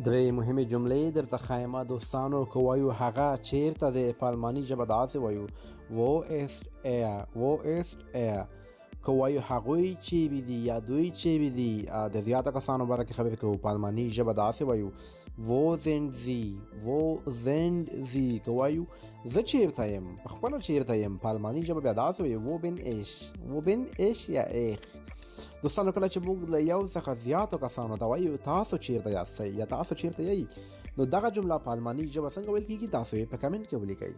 درې مهمې جملې درته ښایم دوستانو، که وایو هغه چیرته دی، په الماني ژبه داسې وایو wo ist er, wo ist er. که وایو هغوی چیرې دي یا دوی چیرې دي، د زیاتو کسانو باره کې خبرې کوو، په الماني ژبه داسې وایو wo sind sie, wo sind sie. که وایو زه چیرته یم، په خپله چیرته یم، په الماني ژبه بیا داسې وایو wo bin ich, wo bin ich یا ich. دوستانو کله چې موږ له یو څخه زیاتو کسانو ته وایو تاسو چیرته یاستئ یا تاسو چیرته یئ، نو دغه جمله په الماني ژبه څنګه ویل کیږي تاسو یې په کمنټ کې ولیکئ.